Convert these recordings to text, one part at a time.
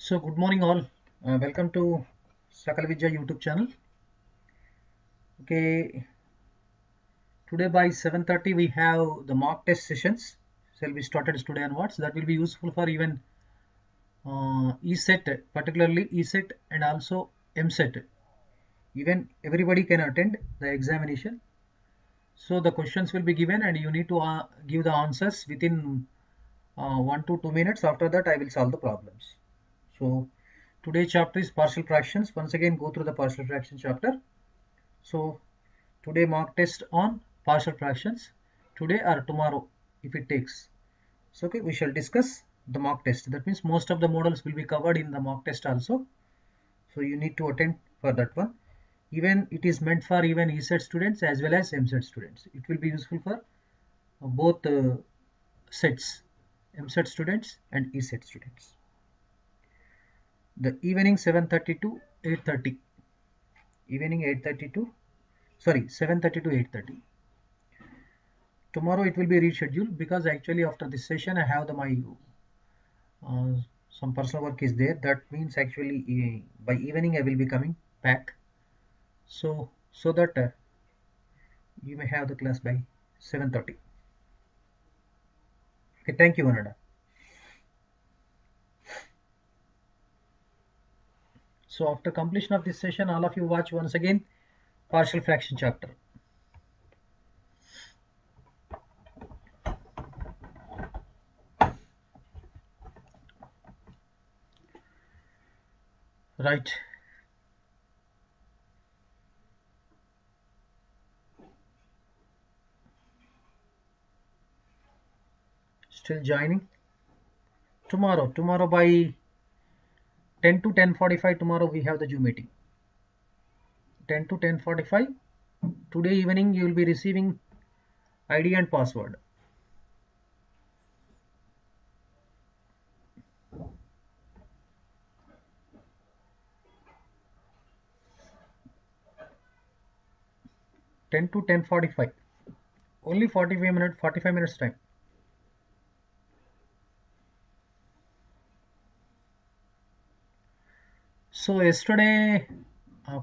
So good morning all. Welcome to SAKALAVIDYA YouTube channel. Okay, today by 7:30 we have the mock test sessions. Shall be started today onwards. That will be useful for even Eamcet, particularly Eamcet and also Mset. Even everybody can attend the examination. So the questions will be given and you need to give the answers within 1 to 2 minutes. After that I will solve the problems. So today's chapter is partial fractions. Once again go through the partial fraction chapter. So today mock test on partial fractions. Today or tomorrow if it takes. So okay, we shall discuss the mock test. That means most of the models will be covered in the mock test also. So you need to attend for that one. Even it is meant for even Eamcet students as well as Mset students. It will be useful for both sets, Mset students and Eamcet students. The evening 7:30 to 8:30. Evening 8:30 to 7:30 to 8:30. Tomorrow it will be rescheduled because actually after this session I have my uh, some personal work is there. That means actually by evening I will be coming back. So that you may have the class by 7:30. Okay, thank you, Ananda. So after completion of this session, all of you watch once again partial fraction chapter. Right. Still joining? Tomorrow by 10 to 10:45 tomorrow we have the Zoom meeting. 10 to 10:45. Today evening you will be receiving ID and password. 10 to 10:45. Only 45 minutes time. So yesterday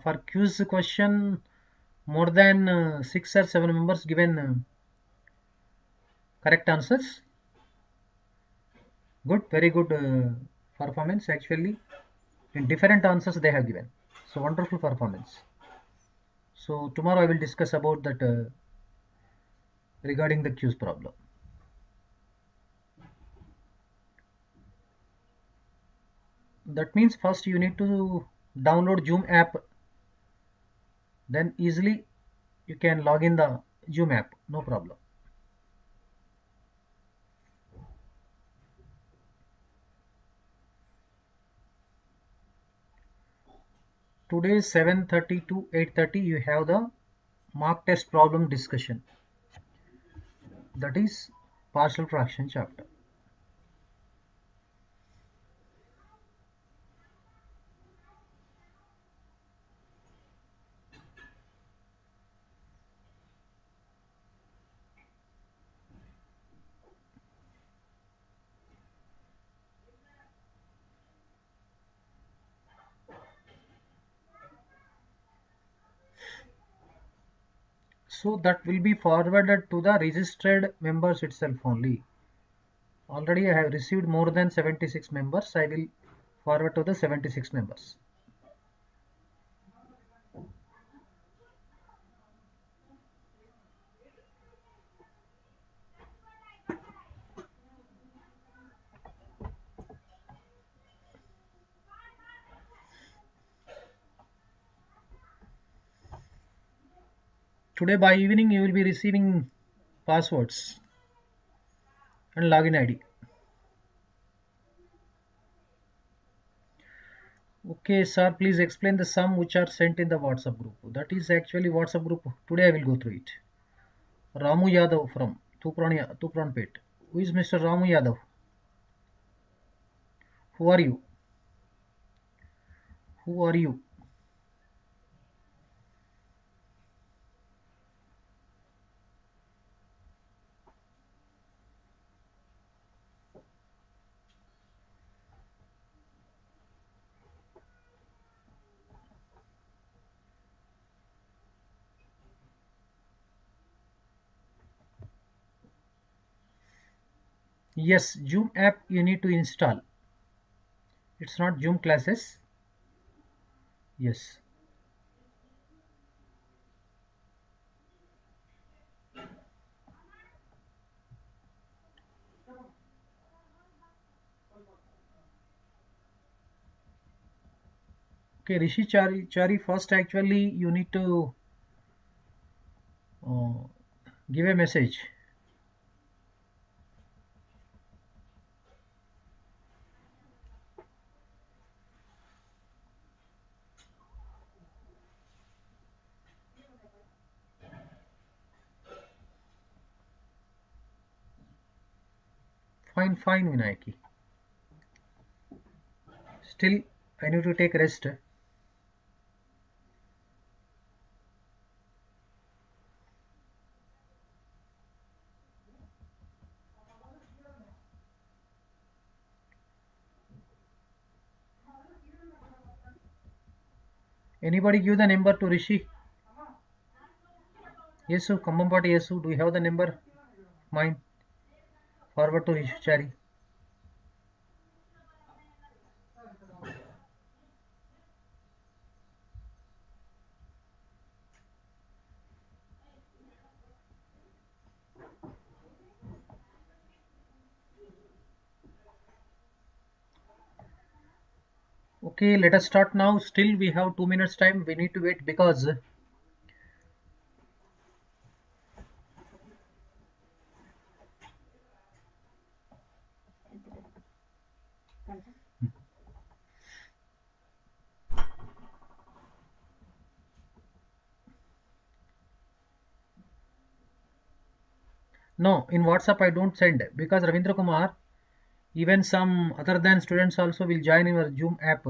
for quiz question more than 6 or 7 members given correct answers. Good, very good performance actually. In different answers they have given. So wonderful performance. So tomorrow I will discuss about that regarding the quiz problem. That means first you need to download Zoom app. Then easily you can log in the Zoom app. No problem. Today 7:30 to 8:30 you have the mock test problem discussion. That is partial fraction chapter. So that will be forwarded to the registered members itself only. Already I have received more than 76 members. I will forward to the 76 members. Today by evening you will be receiving passwords and login ID. Okay, sir, please explain the sum which are sent in the WhatsApp group. That is actually WhatsApp group. Today I will go through it. Ramu Yadav from Tupranpet. Who is Mr. Ramu Yadav? Who are you? Who are you? Yes, Zoom app you need to install. It's not Zoom classes. Yes. Okay, Rishi Chari, first actually you need to uh, give a message. Fine, fine, Vinayaki. Still, I need to take rest. Anybody give the number to Rishi? Yesu, Kambambati Yesu, do you have the number? Mine. Forward to Rishi Chari. Okay, let us start now. Still, we have 2 minutes time. We need to wait because no, in WhatsApp I don't send because Ravindra Kumar, even some other than students also will join in your Zoom app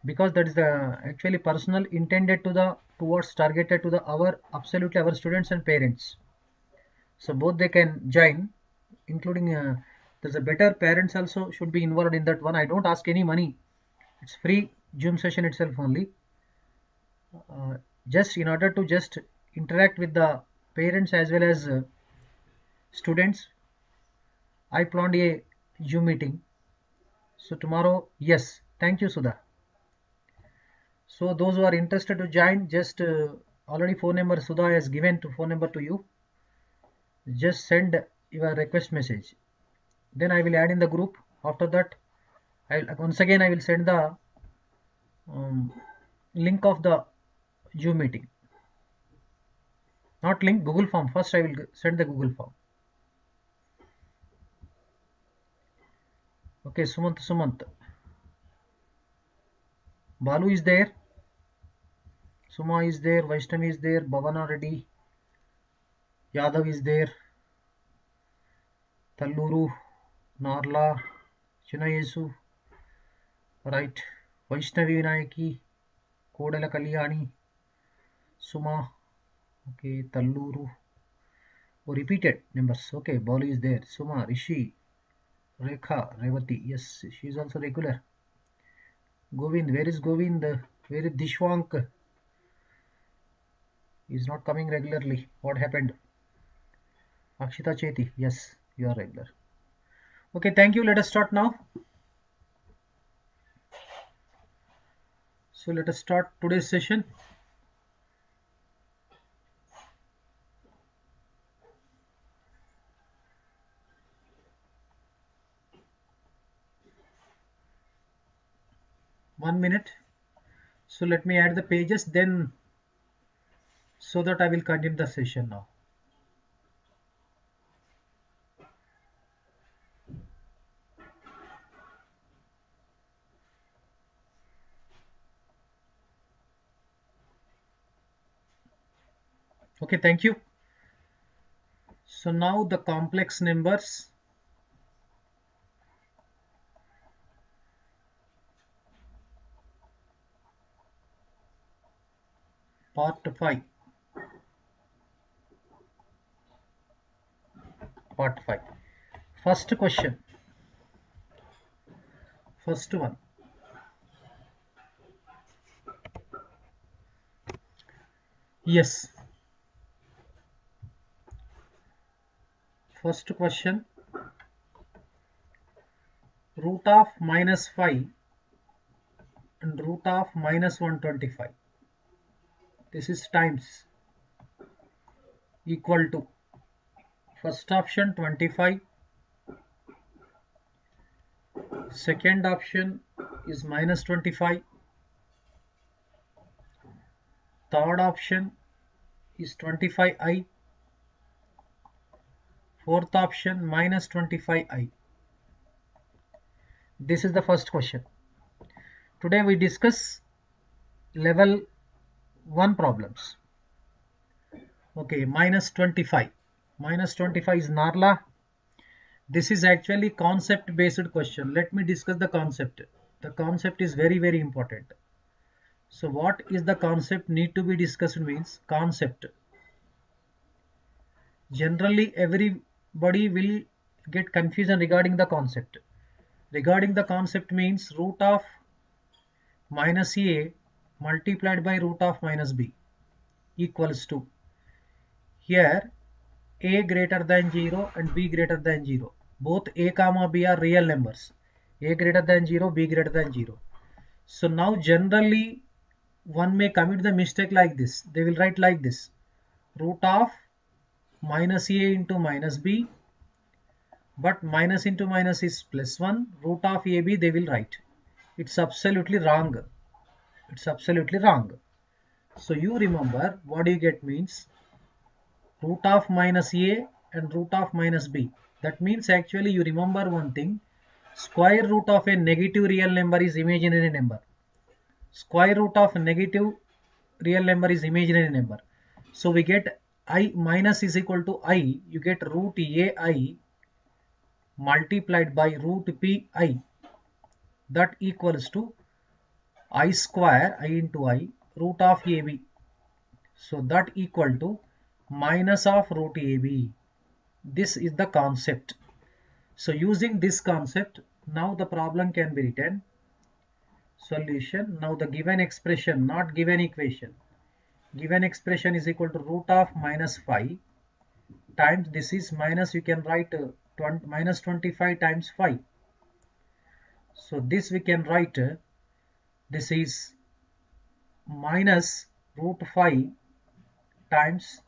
because that is the actually personal intended to the towards targeted to the our absolutely our students and parents. So both they can join, including there's a better parents also should be involved in that one. I don't ask any money. It's free Zoom session itself only. Just in order to just interact with the parents as well as students, I planned a Zoom meeting. So tomorrow, yes, thank you, Sudha. So those who are interested to join, just already phone number Sudha has given to phone number to you. Just send your request message. Then I will add in the group. After that, once again I will send the um, link of the Zoom meeting. Not link, Google form. First I will send the Google form. Okay, Sumant. Balu is there. Suma is there. Vaishnavi is there. Bhavana Reddy. Yadav is there. Talluru. Narla. Chinayesu. Right. Vaishnavi Vinayaki. Kodala Kalyani. Suma. Okay. Talluru. Oh, repeated numbers. Okay. Balu is there. Suma. Rishi. Rekha. Revati. Yes. She is also regular. Govind. Where is Govind? Where is Dishwank? He is not coming regularly. What happened? Akshita Cheti. Yes. You are regular. Okay. Thank you. Let us start now. So let us start today's session. One minute. So let me add the pages then so that I will continue the session now. Okay, thank you. So now the complex numbers. Part 5. Part 5. First question. First one. Yes. First question. root of minus 5 and root of minus 125. This is times equal to first option 25, second option is minus 25, third option is 25i, fourth option minus 25i. This is the first question. Today we discuss level 1 problems. Okay, minus 25. Minus 25 is Narla. This is actually concept based question. Let me discuss the concept. The concept is very, very important. So what is the concept need to be discussed means concept. Generally everybody will get confusion regarding the concept. Regarding the concept means root of minus a multiplied by root of minus b equals to, here a greater than 0 and b greater than 0. Both a comma b are real numbers. A greater than 0, b greater than 0. So now generally one may commit the mistake like this. They will write like this. Root of minus a into minus b, but minus into minus is plus 1. Root of ab they will write. It's absolutely wrong. It's absolutely wrong. So you remember what you get means root of minus a and root of minus b. That means actually you remember one thing. Square root of a negative real number is imaginary number. Square root of negative real number is imaginary number. So we get I minus is equal to I. You get root ai multiplied by root pi. That equals to I square, I into I, root of ab. So that equal to minus of root ab. This is the concept. So using this concept, now the problem can be written. Solution. Now the given expression, not given equation. Given expression is equal to root of minus 5 times, this is minus, you can write minus 25 times 5. So this we can write, this is minus root 5 times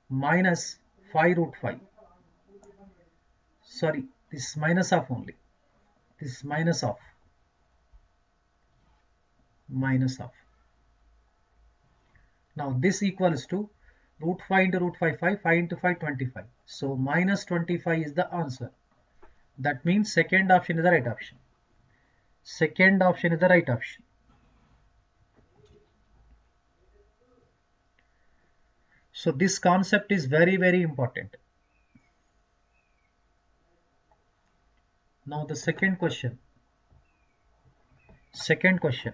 minus 5 root 5. Sorry, this is minus of only. This is minus of. Minus of. Now this equals to root 5 into root 5, 5 into 5, 25. So minus 25 is the answer. That means second option is the right option. Second option is the right option. So this concept is very, very important. Now the second question. Second question.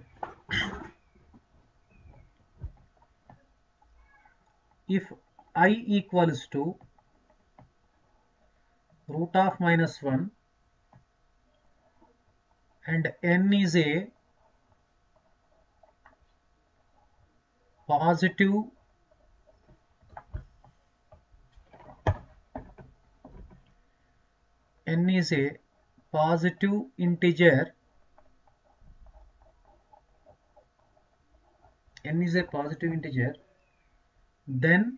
If I equals to root of minus 1 and n is a positive integer, then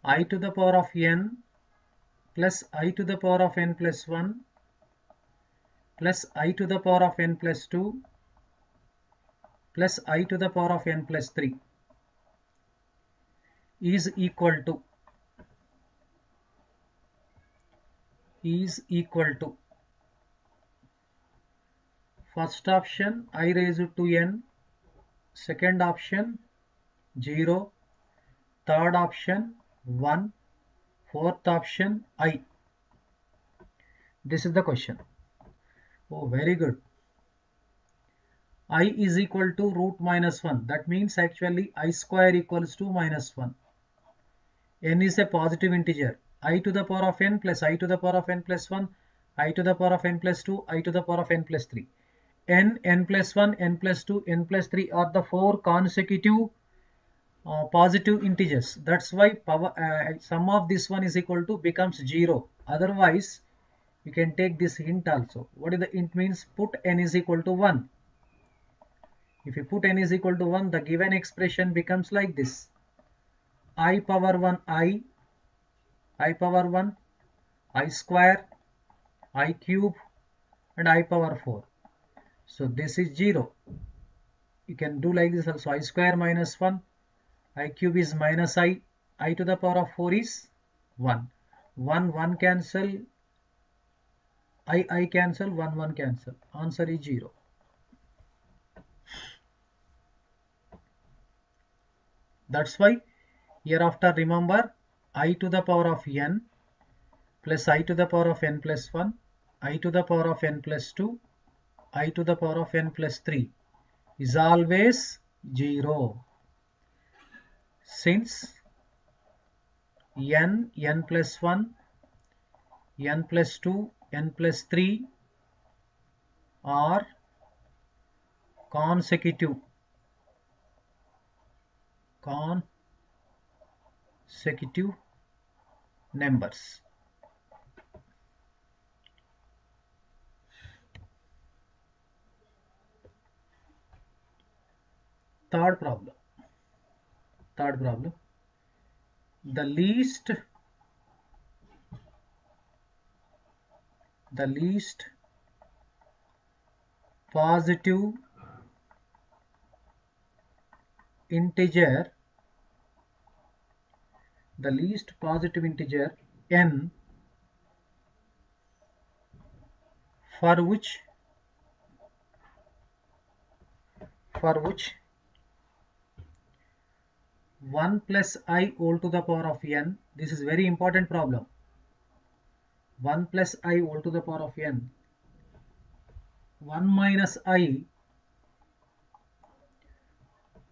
I to the power of n plus I to the power of n plus 1 plus I to the power of n plus 2 plus I to the power of n plus 3 is equal to first option I raised to n, second option 0, third option 1, fourth option I. This is the question. Oh, very good. I is equal to root minus 1. That means actually I square equals to minus 1. N is a positive integer. I to the power of n plus I to the power of n plus 1, I to the power of n plus 2, I to the power of n plus 3. N plus 1, n plus 2, n plus 3 are the 4 consecutive positive integers. That's why power sum of this one is equal to becomes 0. Otherwise, you can take this hint also. What is the hint means? Put n is equal to 1. If you put n is equal to 1, the given expression becomes like this: I power 1 I power 1, I square, I cube, and I power 4. So this is 0. You can do like this also: I square minus 1, I cube is minus I to the power of 4 is 1. 1 cancel, I cancel, 1 cancel. Answer is 0. That's why hereafter remember I to the power of n plus I to the power of n plus 1, I to the power of n plus 2, I to the power of n plus 3 is always 0. Since n plus 1, n plus 2, n plus 3 are consecutive numbers. Third problem. The least positive integer n for which 1 plus I whole to the power of n, this is very important problem. 1 plus I whole to the power of n, 1 minus I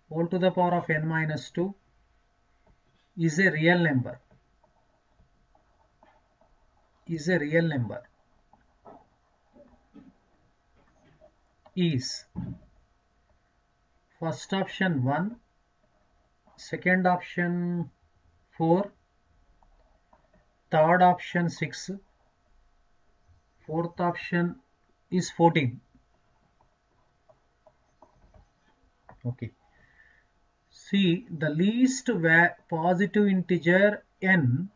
whole to the power of n minus 2 is a real number. Is first option 1, second option 4, third option 6, fourth option is 14. Okay. See, the least positive integer n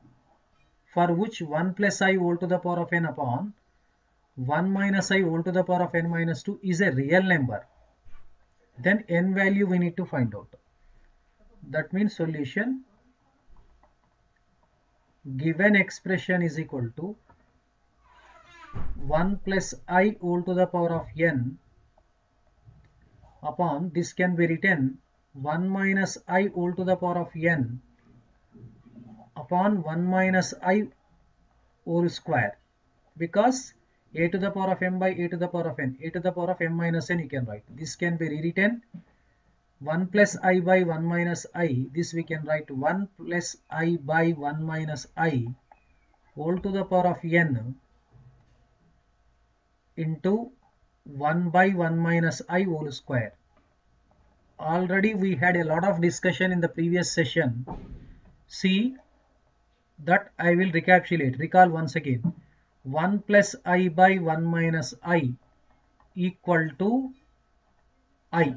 for which 1 plus I whole to the power of n upon 1 minus I whole to the power of n minus 2 is a real number. Then n value we need to find out. That means solution, given expression is equal to 1 plus I whole to the power of n upon, this can be written 1 minus I whole to the power of n upon 1 minus I whole square, because a to the power of m by a to the power of n, a to the power of m minus n you can write. This can be rewritten 1 plus I by 1 minus I, this we can write 1 plus I by 1 minus I whole to the power of n into 1 by 1 minus I whole square. Already we had a lot of discussion in the previous session. See, that I will recall once again. 1 plus I by 1 minus I equal to I.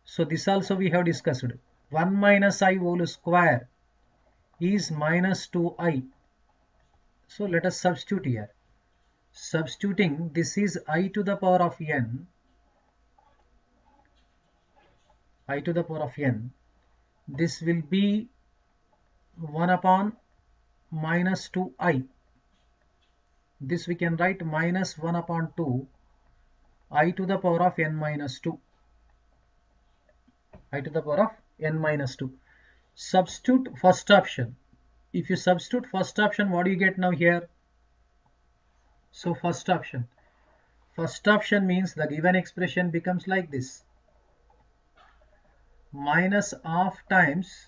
So this also we have discussed. 1 minus I whole square is minus 2I. So let us substitute here. Substituting, this is I to the power of n. This will be 1 upon minus 2I. This we can write minus 1 upon 2 I to the power of n minus 2. I to the power of n minus 2. Substitute first option. If you substitute first option, what do you get now here? So first option means the given expression becomes like this: minus half times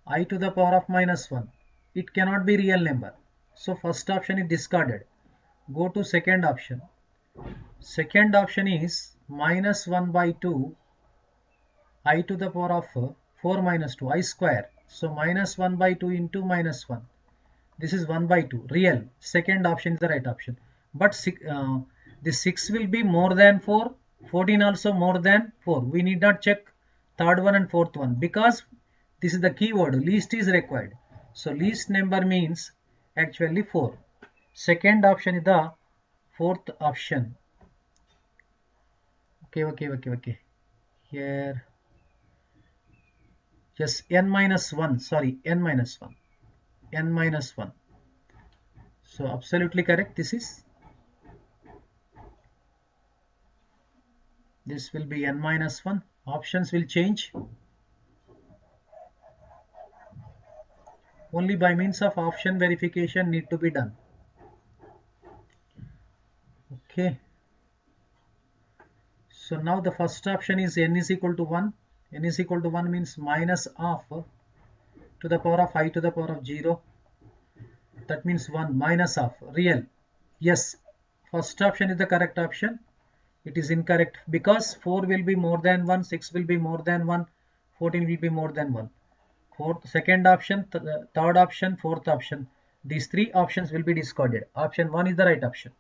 I to the power of minus 1. It cannot be real number. So first option is discarded. Go to second option. Second option is minus 1 by 2 I to the power of 4 minus 2, I square. So minus 1 by 2 into minus 1. This is 1 by 2, real. Second option is the right option. But this 6 will be more than 4, 14 also more than 4. We need not check third one and fourth one because this is the keyword, least is required. So least number means actually 4. Second option is the fourth option. Okay. Here, yes, n minus 1, sorry, n minus 1. N minus 1. So absolutely correct. This will be n minus 1. Options will change. Only by means of option verification need to be done. Okay. So now the first option is n is equal to 1. N is equal to 1 means minus of to the power of I to the power of 0. That means 1 minus of real. Yes, first option is the correct option. It is incorrect because 4 will be more than 1, 6 will be more than 1, 14 will be more than 1. Second option, third option, fourth option. These three options will be discarded. Option 1 is the right option.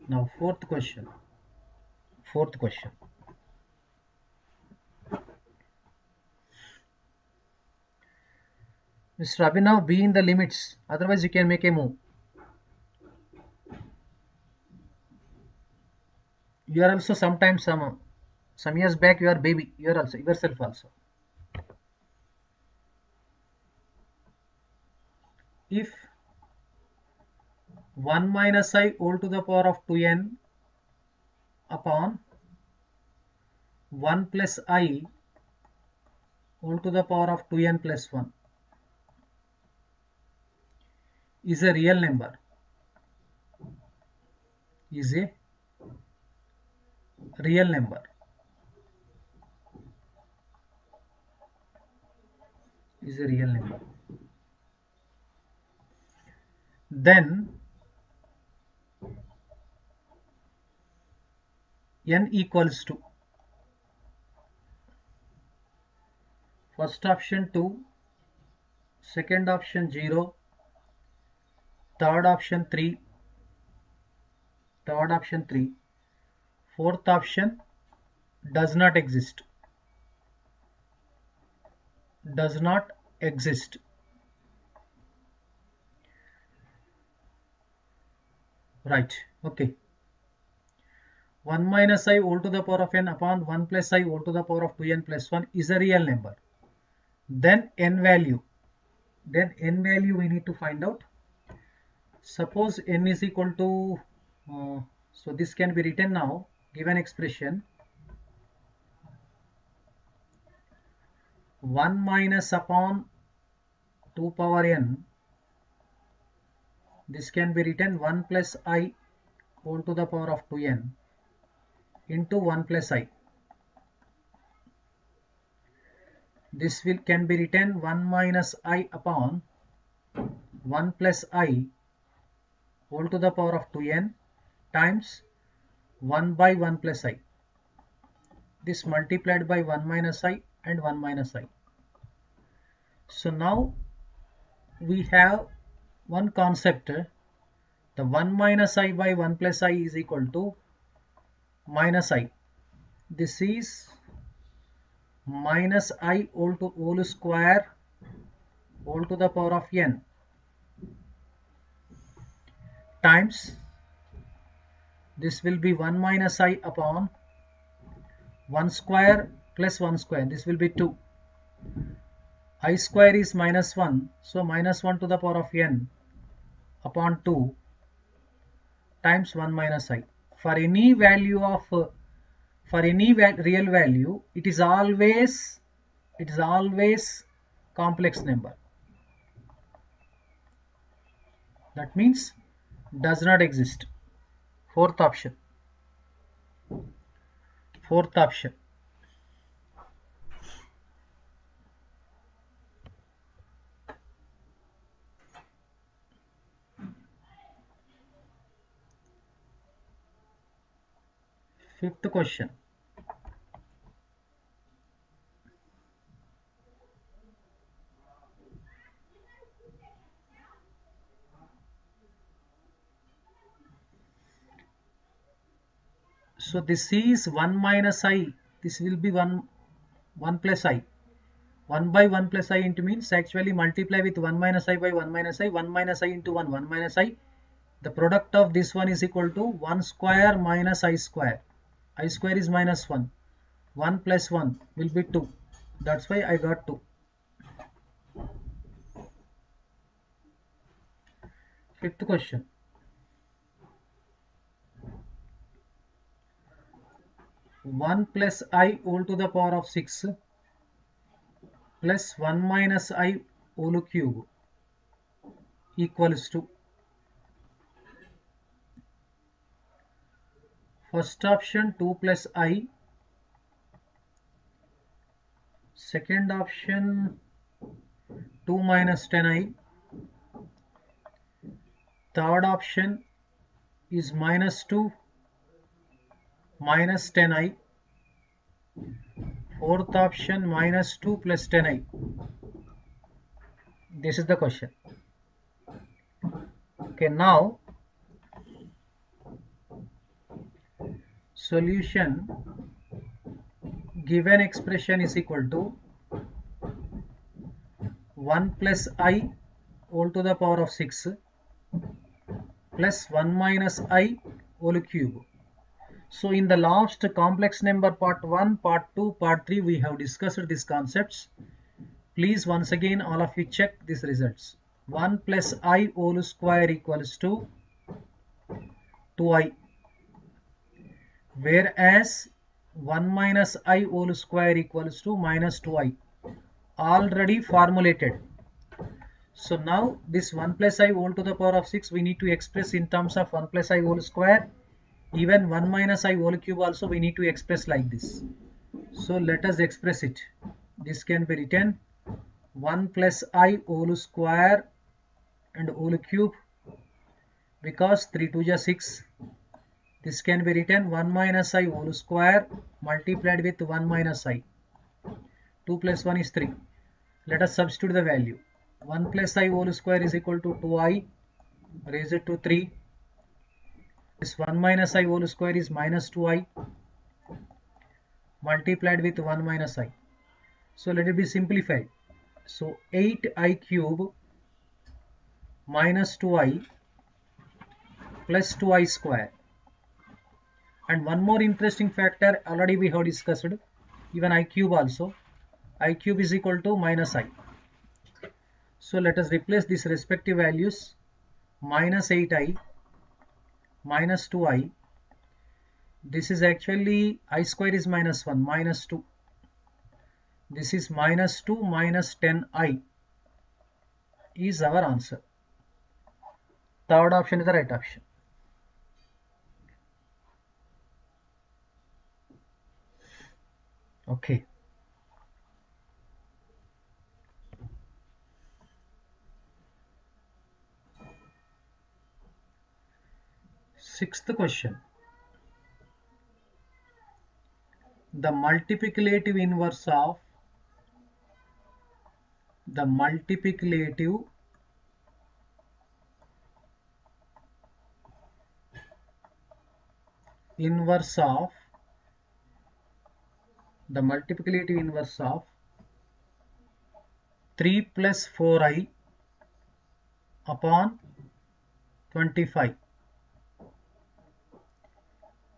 Now fourth question. Mr. Abhinav, be in the limits. Otherwise, you can make a move. You are also sometimes some years back. You are baby. You are also yourself also. If 1 minus I whole to the power of 2n upon 1 plus I whole to the power of 2n plus 1 is a real number. Is a real number. Is a real number. Then n equals to first option 2, second option 0, third option 3, fourth option does not exist. Right. Okay. 1 minus I whole to the power of n upon 1 plus I whole to the power of 2n plus 1 is a real number. Then n value we need to find out. Suppose n is equal to so this can be written now, given expression 1 minus upon 2 power n. This can be written 1 plus I whole to the power of 2n into 1 plus I. This can be written 1 minus I upon 1 plus I whole to the power of 2n times 1 by 1 plus I. This multiplied by 1 minus I and 1 minus I. So now we have one concept. The 1 minus I by 1 plus I is equal to minus I. This is minus I whole square whole to the power of n times this will be 1 minus I upon 1 square plus 1 square. This will be 2. I square is minus 1. So minus 1 to the power of n upon 2 times 1 minus I. For any value of real value, it is always complex number. That means does not exist. Fourth option. Fifth question. So this is 1 minus I. This will be 1 plus I. 1 by 1 plus I into means actually multiply with 1 minus I by 1 minus I. 1 minus I into 1. 1 minus I. The product of this one is equal to 1 square minus I square. I square is minus 1. 1 plus 1 will be 2. That's why I got 2. Fifth question. 1 plus I whole to the power of 6 plus 1 minus I whole cube equals to, first option 2 plus I, second option 2 minus 10I, third option is minus 2 minus 10I, fourth option minus 2 plus 10I. This is the question. Okay, now solution, given expression is equal to 1 plus I whole to the power of 6 plus 1 minus I whole cube. So in the last complex number part 1, part 2, part 3 we have discussed these concepts. Please once again all of you check these results. 1 plus I whole square equals to 2I, whereas 1 minus I whole square equals to minus 2I, already formulated. So now this 1 plus I whole to the power of 6 we need to express in terms of 1 plus I whole square. Even 1 minus I whole cube also we need to express like this. So let us express it. This can be written 1 plus I whole square and whole cube, because 3 2 is 6. This can be written 1 minus I whole square multiplied with 1 minus I. 2 plus 1 is 3. Let us substitute the value. 1 plus I whole square is equal to 2I raised to 3. This 1 minus I whole square is minus 2I multiplied with 1 minus I. So let it be simplified. So 8I cube minus 2I plus 2I square. And one more interesting factor already we have discussed, even I cube also. I cube is equal to minus I. So let us replace these respective values. Minus 8I minus 2I. This is actually I square is minus 1, minus 2. This is minus 2 minus 10I is our answer. Third option is the right option. Okay. Sixth question. The multiplicative inverse of the multiplicative inverse of 3 plus 4I upon 25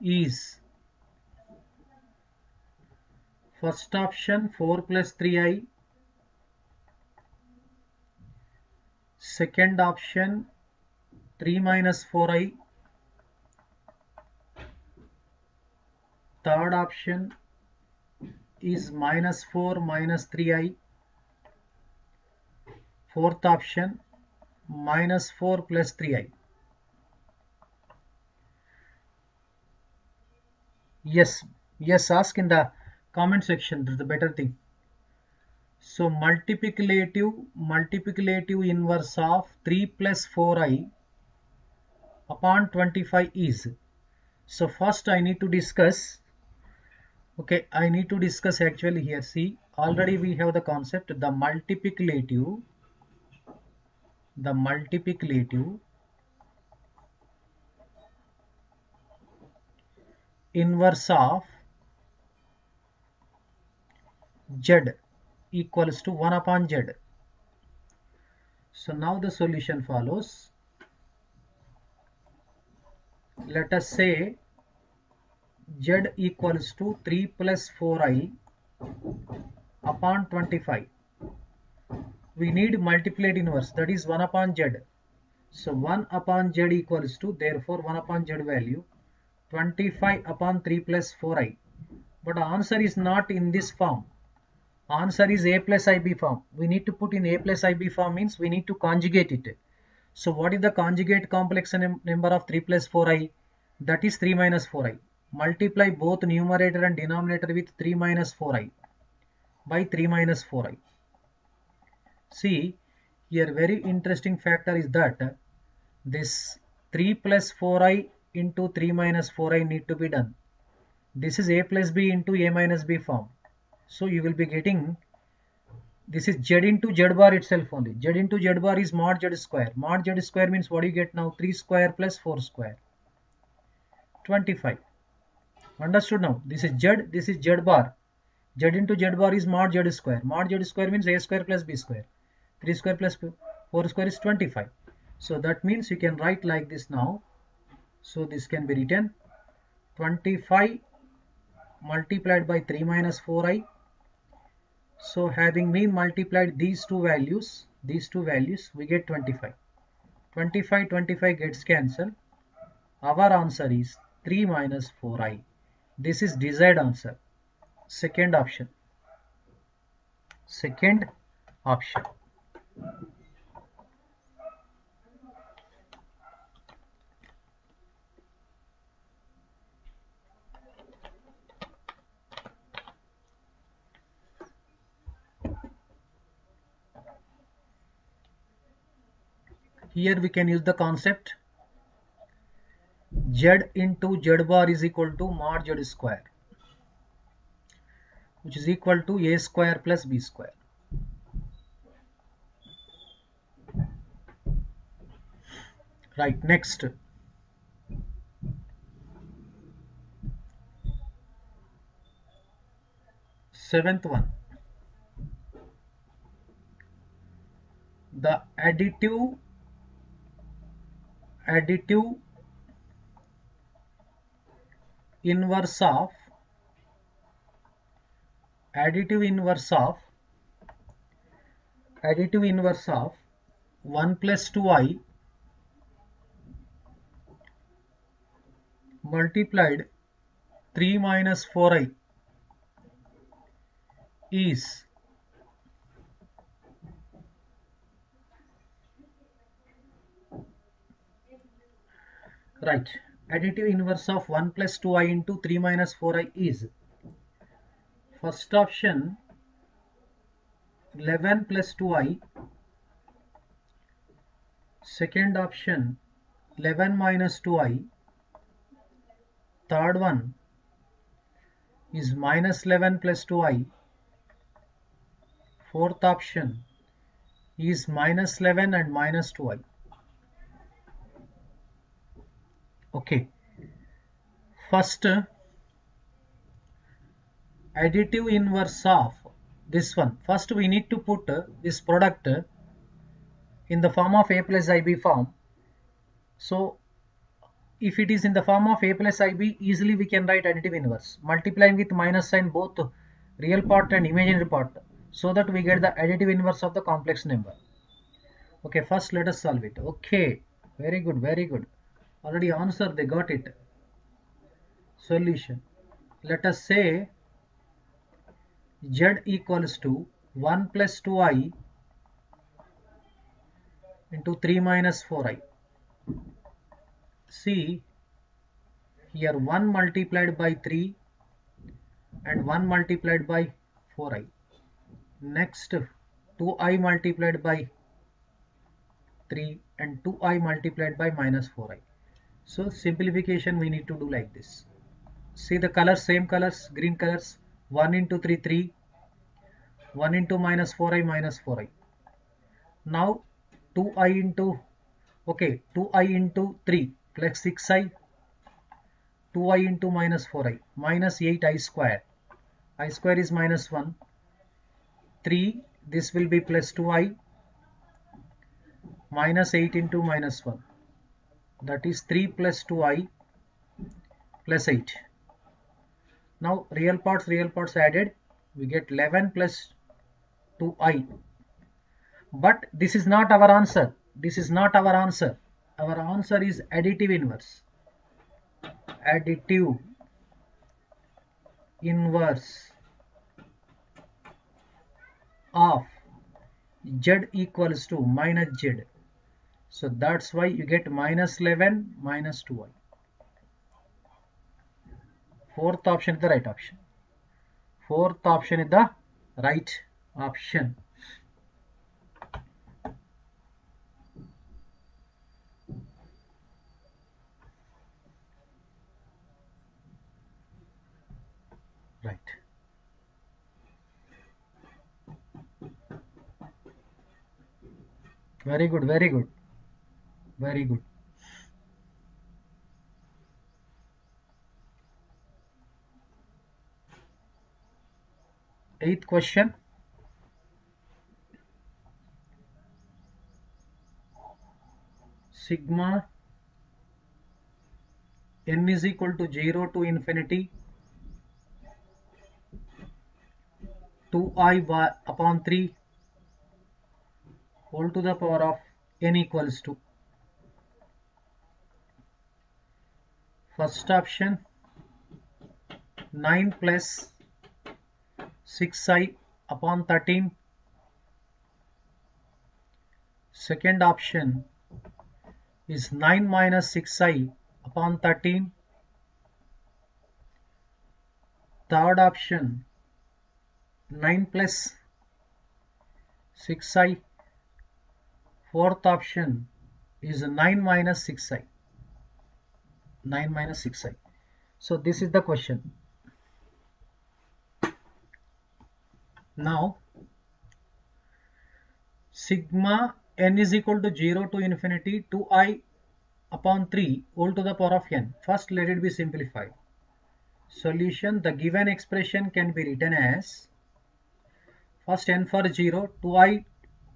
is, first option 4 plus 3I, second option 3 minus 4I, third option is minus 4 minus 3I, fourth option minus 4 plus 3I. Yes, ask in the comment section, that's the better thing. So multiplicative inverse of 3 plus 4I upon 25 is. So first I need to discuss, okay, I need to discuss actually here. See, already we have the concept, the multiplicative inverse of z equals to 1 upon z. So now the solution follows. Let us say z equals to 3 plus 4i upon 25. We need multiplied inverse, that is 1 upon z. So 1 upon z equals to, therefore 1 upon z value 25 upon 3 plus 4i. But answer is not in this form. Answer is a plus ib form. We need to put in a plus ib form, means we need to conjugate it. So what is the conjugate complex number of 3 plus 4i? That is 3 minus 4i. Multiply both numerator and denominator with 3 minus 4i by 3 minus 4i. See, here very interesting factor is that this 3 plus 4i into 3 minus 4i need to be done. This is a plus b into a minus b form. So you will be getting, this is z into z bar itself only. Z into z bar is mod z square. Mod z square means what do you get now? 3 square plus 4 square. 25. Understood now? This is z, this is z bar. Z into z bar is mod z square. Mod z square means a square plus b square. 3 square plus 4 square is 25. So that means you can write like this now. So this can be written 25 multiplied by 3 minus 4i. So having been multiplied these two values, we get 25. 25 gets cancelled. Our answer is 3 minus 4i. This is desired answer. Second option. Second option. Here we can use the concept z into z bar is equal to mod z square, which is equal to a square plus b square. Right, next. Seventh one. The additive inverse of 1 plus 2i multiplied 3 minus 4i is right. Additive inverse of 1 plus 2i into 3 minus 4i is, first option 11 plus 2i, second option 11 minus 2i, third one is minus 11 plus 2i, fourth option is minus 11 and minus 2i. Okay, first additive inverse of this one. First we need to put this product in the form of a plus ib form. So if it is in the form of a plus ib, easily we can write additive inverse, multiplying with minus sign both real part and imaginary part, so that we get the additive inverse of the complex number. Okay, first let us solve it. Okay, very good, very good. Already answer, they got it. Solution. Let us say z equals to 1 plus 2i into 3 minus 4i. See, here 1 multiplied by 3 and 1 multiplied by 4i. Next 2i multiplied by 3 and 2i multiplied by minus 4i. So simplification we need to do like this. See the colors, same colors, green colors. 1 into 3, 3. 1 into minus 4i, minus 4i. Now 2i into, okay, 2i into 3 plus 6i. 2i into minus 4i, minus 8i square. I square is minus 1. 3, this will be plus 2i, minus 8 into minus 1. That is 3 plus 2i plus 8. Now real parts added, we get 11 plus 2i. But this is not our answer. This is not our answer. Our answer is additive inverse. Additive inverse of z equals to minus z. So that's why you get minus 11 minus 2i. Fourth option is the right option. Fourth option is the right option. Right. Very good, very good. Very good. Eighth question. Sigma n is equal to 0 to infinity 2i upon 3 whole to the power of n equals to. First option 9 plus 6i upon 13. Second option is 9 minus 6i upon 13. Third option 9 plus 6i. Fourth option is 9 minus 6i. 9 minus 6i. So this is the question. Now sigma n is equal to 0 to infinity 2i upon 3 whole to the power of n. First let it be simplified. Solution, the given expression can be written as, first n for 0, 2i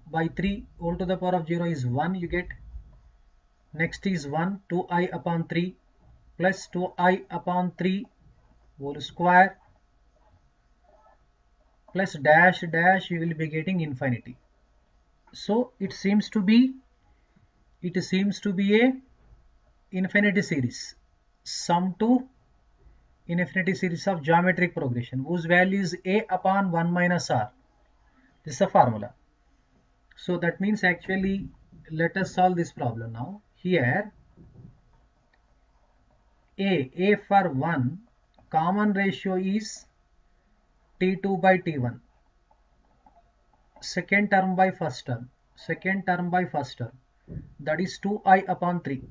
by 3 whole to the power of 0 is 1 you get. Next is 1, 2i upon 3 plus 2i upon 3 whole square plus dash dash, you will be getting infinity. So it seems to be a infinity series, sum to infinity series of geometric progression whose value is a upon 1 minus r. This is a formula. So that means actually let us solve this problem now. Here a for 1 common ratio is t2 by t1. Second term by first term. That is 2i upon 3.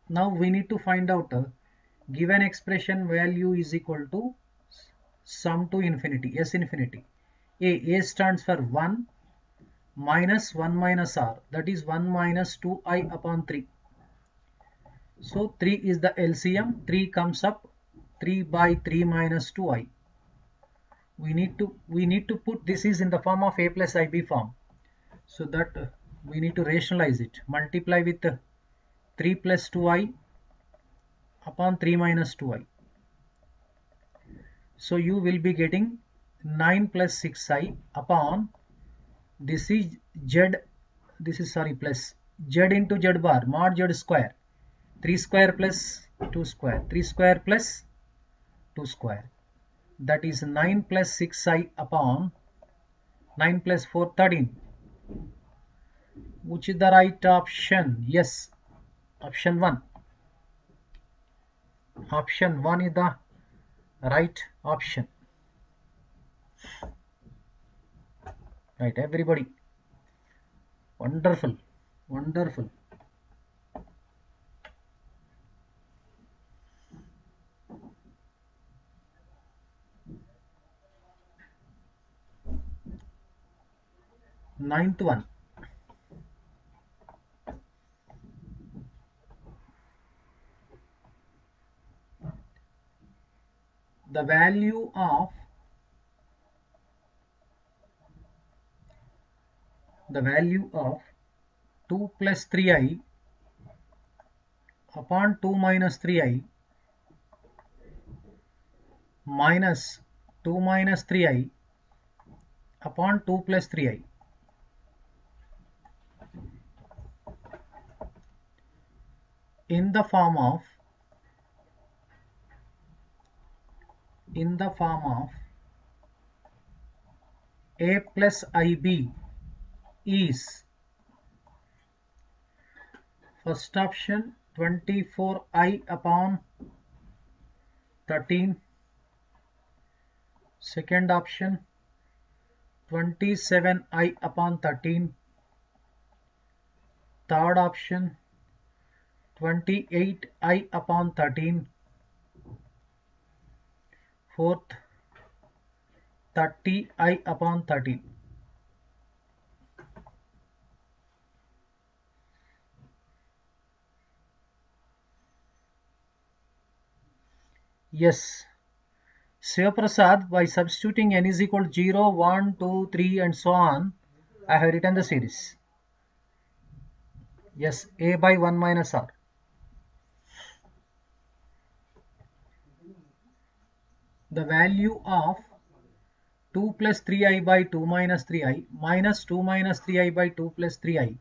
Now we need to find out given expression value is equal to sum to infinity, s infinity. A stands for 1 minus 1 minus r, that is 1 minus 2i upon 3. So 3 is the LCM, 3 comes up, 3 by 3 minus 2i. We need to put this is in the form of a plus ib form, so that we need to rationalize it. Multiply with 3 plus 2i upon 3 minus 2i. So you will be getting 9 plus 6i upon, this is z, plus z into z bar mod z square, 3 square plus 2 square, 3 square plus 2 square, that is 9 plus 6i upon 9 plus 4 13. Which is the right option? Yes, option 1. Option 1 is the right option. Right, everybody. Wonderful, wonderful. Ninth one. The value of 2 plus 3i upon 2 minus 3i minus 2 minus 3i upon 2 plus 3i in the form of a plus ib is first option 24i upon 13, second option 27i upon 13, third option 28i upon 13, fourth 30i upon 13. Yes, Shivaprasad, by substituting n is equal to 0, 1, 2, 3 and so on, I have written the series. Yes, a by 1 minus r. The value of 2 plus 3i by 2 minus 3i minus 2 minus 3i by 2 plus 3i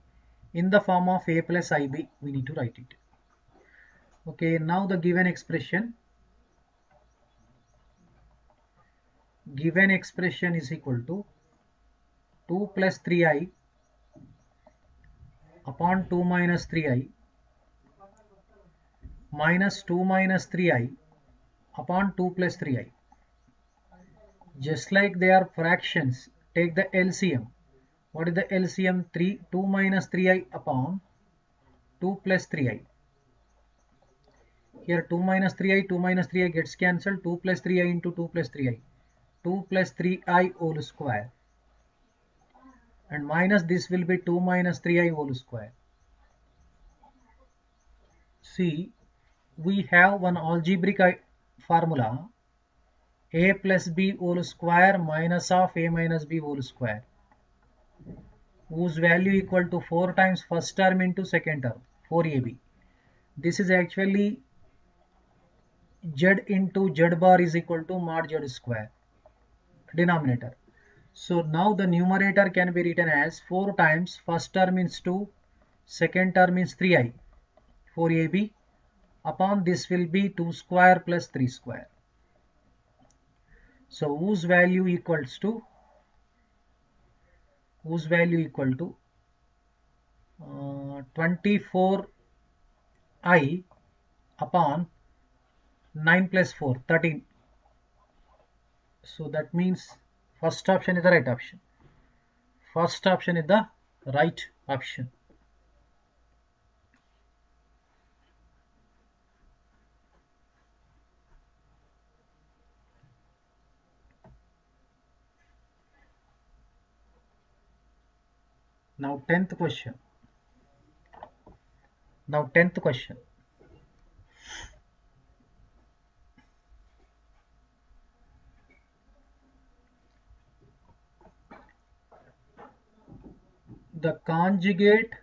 in the form of a plus ib, we need to write it. Okay, now the given expression is equal to 2 plus 3i upon 2 minus 3i minus 2 minus 3i upon 2 plus 3i. Just like they are fractions, take the LCM. What is the LCM? 2 minus 3i upon 2 plus 3i. Here 2 minus 3i gets cancelled. 2 plus 3i into 2 plus 3i. 2 plus 3i whole square. And minus this will be 2 minus 3i whole square. See, we have one algebraic formula, a plus b whole square minus of a minus b whole square, whose value equal to 4 times first term into second term, 4ab. This is actually z into z bar is equal to mod z square, denominator. So now the numerator can be written as 4 times first term is 2, second term is 3i, 4ab, upon this will be 2 square plus 3 square. So whose value equals to 24i upon 9 plus 4, 13. So that means first option is the right option. First option is the right option. Now 10th question. The conjugate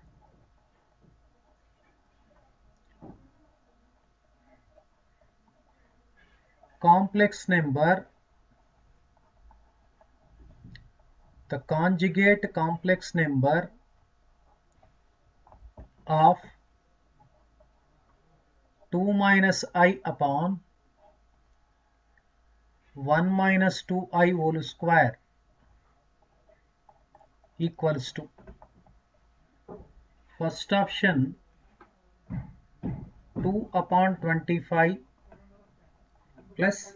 complex number of 2 minus I upon 1 minus 2i whole square equals to, first option 2 upon 25 plus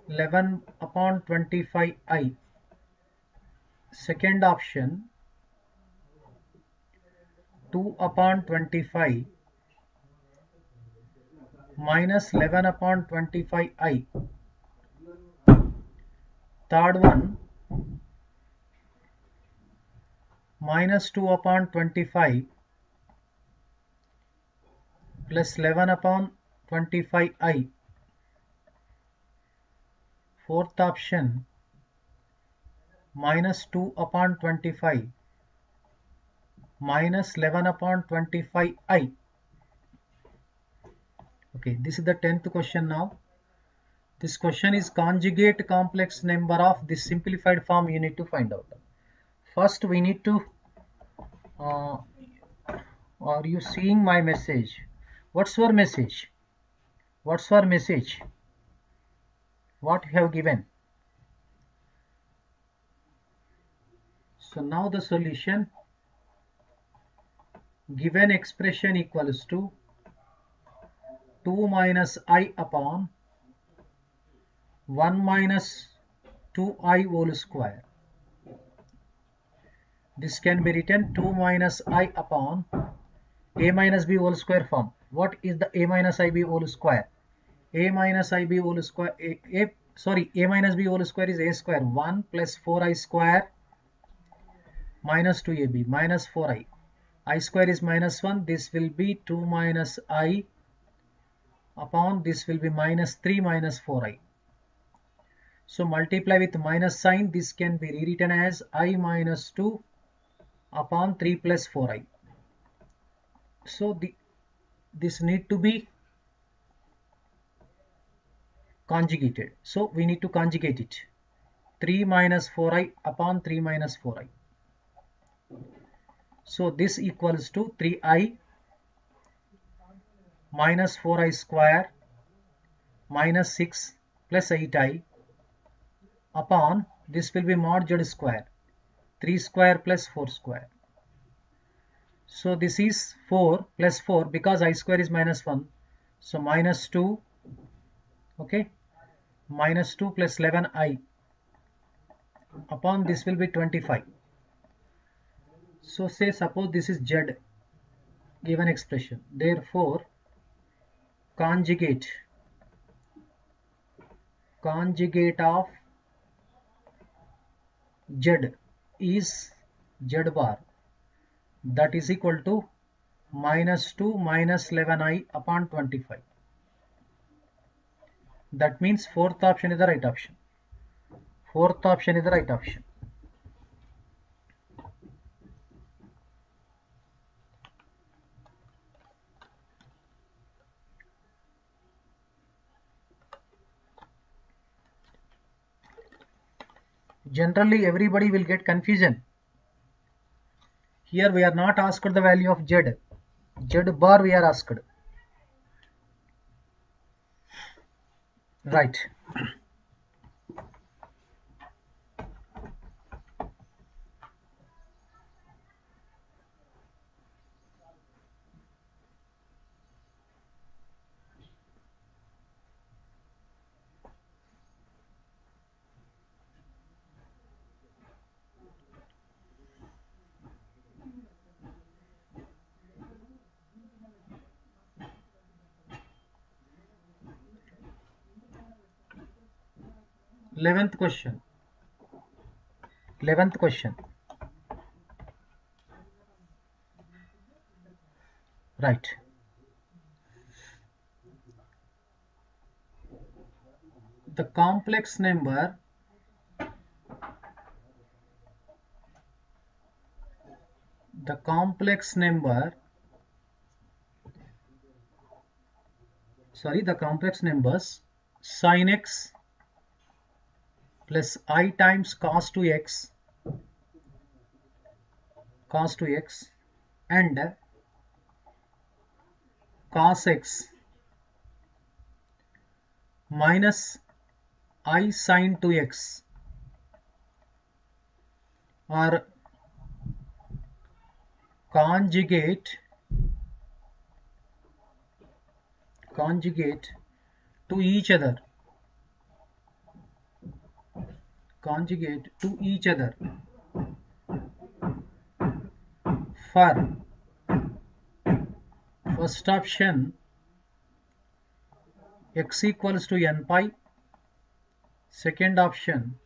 11 upon 25i, second option 2 upon 25 minus 11 upon 25i, third one minus 2 upon 25 plus 11 upon 25i. Fourth option, minus 2 upon 25 minus 11 upon 25i. Okay, this is the 10th question now. This question is conjugate complex number of this simplified form you need to find out. First we need to, are you seeing my message? What's your message? What's your message? What you have given? So now the solution, given expression equals to 2 minus I upon 1 minus 2i whole square. This can be written 2 minus I upon a minus b whole square form. What is the a minus ib whole square? A minus ib whole square, a minus b whole square is a square. 1 plus 4i square minus 2ab minus 4i. I square is minus 1. This will be 2 minus I upon this will be minus 3 minus 4i. So multiply with minus sign. This can be rewritten as I minus 2 upon 3 plus 4i. So this need to be conjugated. So we need to conjugate it. 3 minus 4i upon 3 minus 4i. So this equals to 3i minus 4i square minus 6 plus 8i upon this will be mod z square, 3 square plus 4 square. So this is 4 plus 4 because I square is minus 1. So minus 2, okay, minus 2 plus 11i upon this will be 25. So say suppose this is z given expression. Therefore conjugate of z is z bar, that is equal to minus 2 minus 11i upon 25. That means fourth option is the right option. Fourth option is the right option. Generally everybody will get confusion. Here we are not asked the value of z. Z bar we are asked. Right. Eleventh question. Right. The complex number numbers sin x plus I times cos 2x and cos x minus I sin 2x are conjugate to each other. For first option x equals to n pi, second option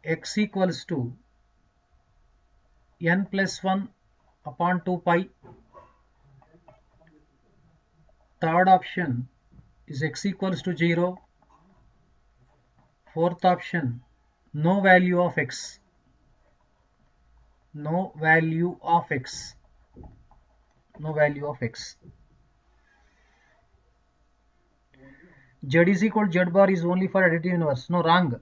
x equals to n plus 1 upon 2 pi. Third option is x equals to 0. Fourth option, no value of x. No value of x. No value of x. Z is equal to z bar is only for additive inverse. No, wrong.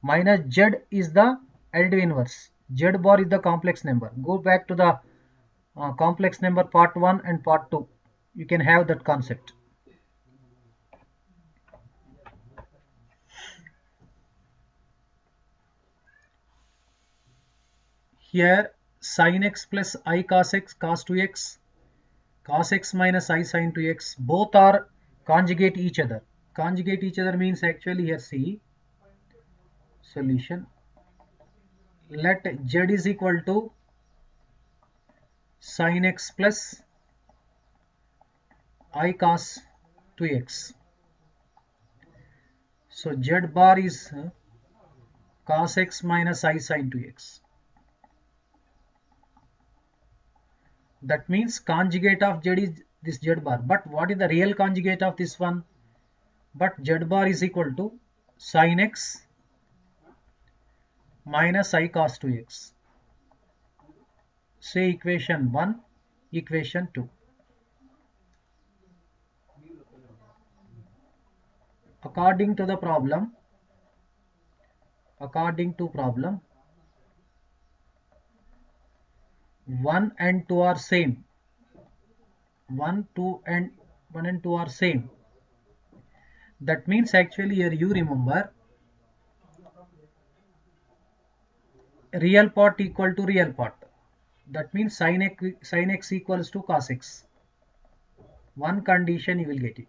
Minus z is the additive inverse. Z bar is the complex number. Go back to the complex number part 1 and part 2. You can have that concept. Here sin x plus I cos x cos 2x, cos x minus I sin 2x, both are conjugate each other. Conjugate each other means actually here see solution. Let z is equal to sin x plus I cos 2x. So z bar is cos x minus I sin 2x. That means conjugate of z is this z bar. But what is the real conjugate of this one? But z bar is equal to sin x minus I cos 2x. Say equation 1, equation 2. According to problem, 1 and 2 are same. 1 and 2 are same. That means actually here you remember real part equal to real part. That means sin x equals to cos x. One condition you will get it.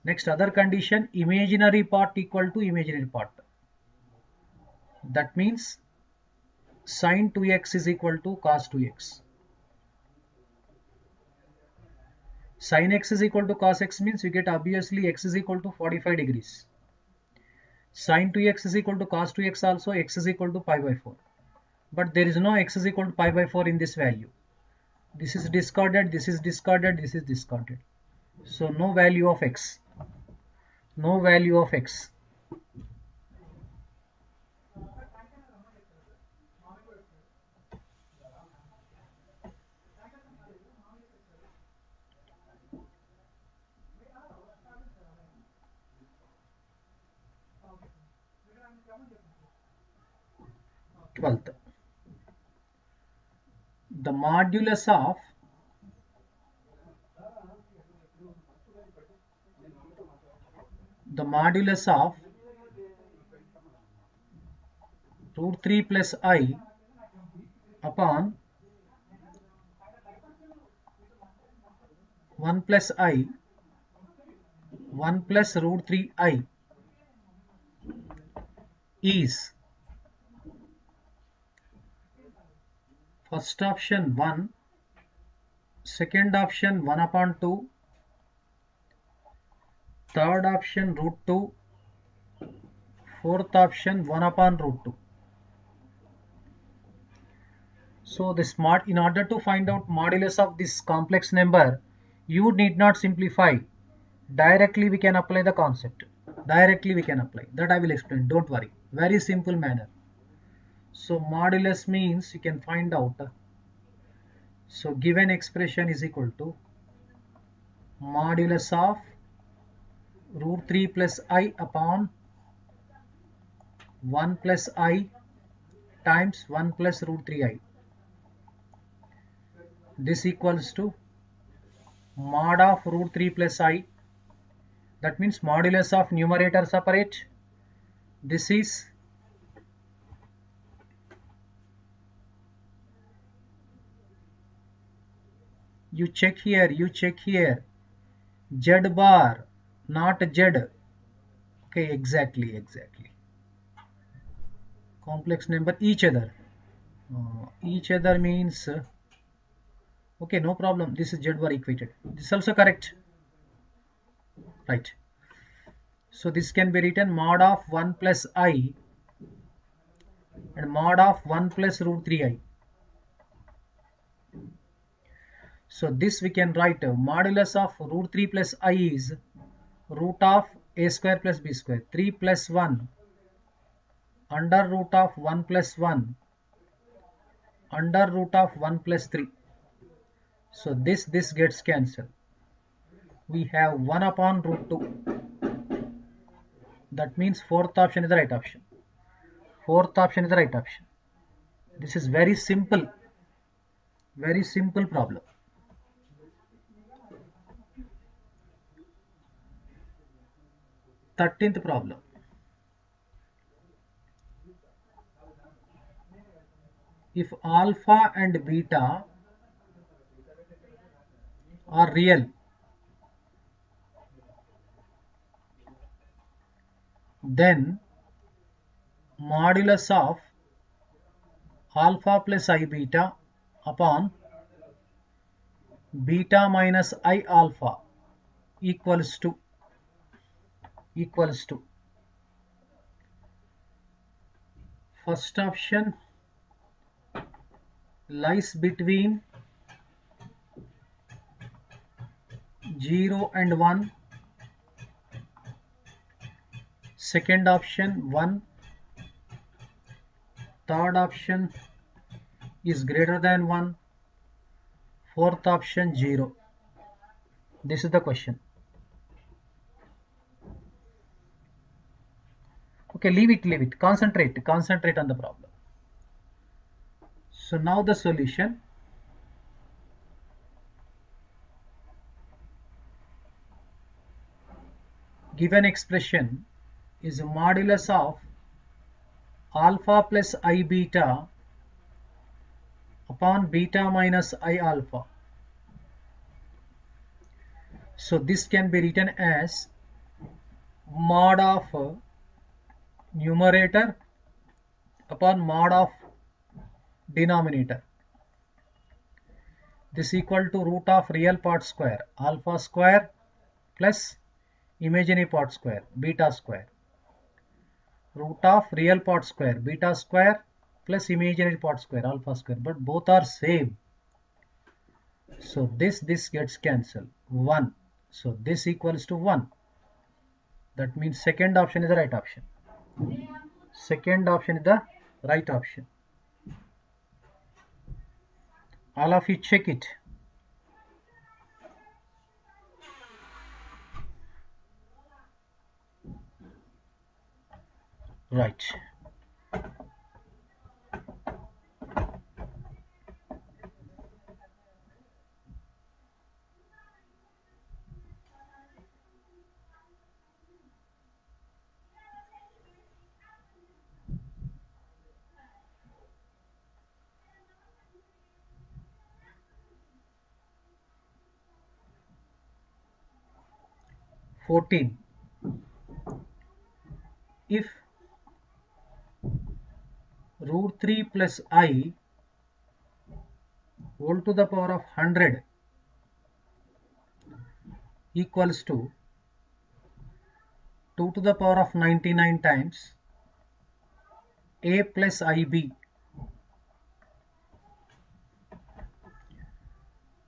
Next other condition, imaginary part equal to imaginary part. That means sin 2x is equal to cos 2x. Sin x is equal to cos x means you get obviously x is equal to 45 degrees. Sin 2x is equal to cos 2x also, x is equal to pi by 4. But there is no x is equal to pi by 4 in this value. This is discarded, this is discarded, this is discarded. So no value of x. No value of x. Twelfth. The modulus of root 3 plus I upon 1 plus I 1 plus root 3I is first option 1, second option 1 upon 2, third option root 2, fourth option 1 upon root 2. So in order to find out modulus of this complex number, you need not simplify. Directly we can apply the concept. Directly we can apply. That I will explain. Don't worry. Very simple manner. So modulus means you can find out. So given expression is equal to modulus of root 3 plus I upon 1 plus I times 1 plus root 3I. This equals to mod of root 3 plus I. That means modulus of numerator separate. This is you check here, Z bar, not Z. Okay, exactly. Complex number each other. Each other means okay, no problem. This is Z bar equated. This is also correct. Right. So this can be written mod of 1 plus I and mod of 1 plus root 3i. So this we can write modulus of root 3 plus I is root of a square plus b square. 3 plus 1 under root of 1 plus 1 under root of 1 plus 3. So this gets cancelled. We have 1 upon root 2. That means fourth option is the right option. Fourth option is the right option. This is very simple problem. Thirteenth problem. If alpha and beta are real, then modulus of alpha plus I beta upon beta minus I alpha equals to first option lies between 0 and 1, second option 1, third option is greater than 1, fourth option 0. This is the question. Okay, leave it. Concentrate on the problem. So now the solution. Given expression is modulus of alpha plus I beta upon beta minus I alpha. So this can be written as mod of numerator upon mod of denominator. This equal to root of real part square alpha square plus imaginary part square beta square. Root of real part square beta square plus imaginary part square alpha square, but both are same. So this gets cancelled. 1. So this equals to 1. That means second option is the right option. Second option is the right option. All of you check it. Right. (14) If root 3 plus I whole to the power of 100 equals to 2 to the power of 99 times a plus ib,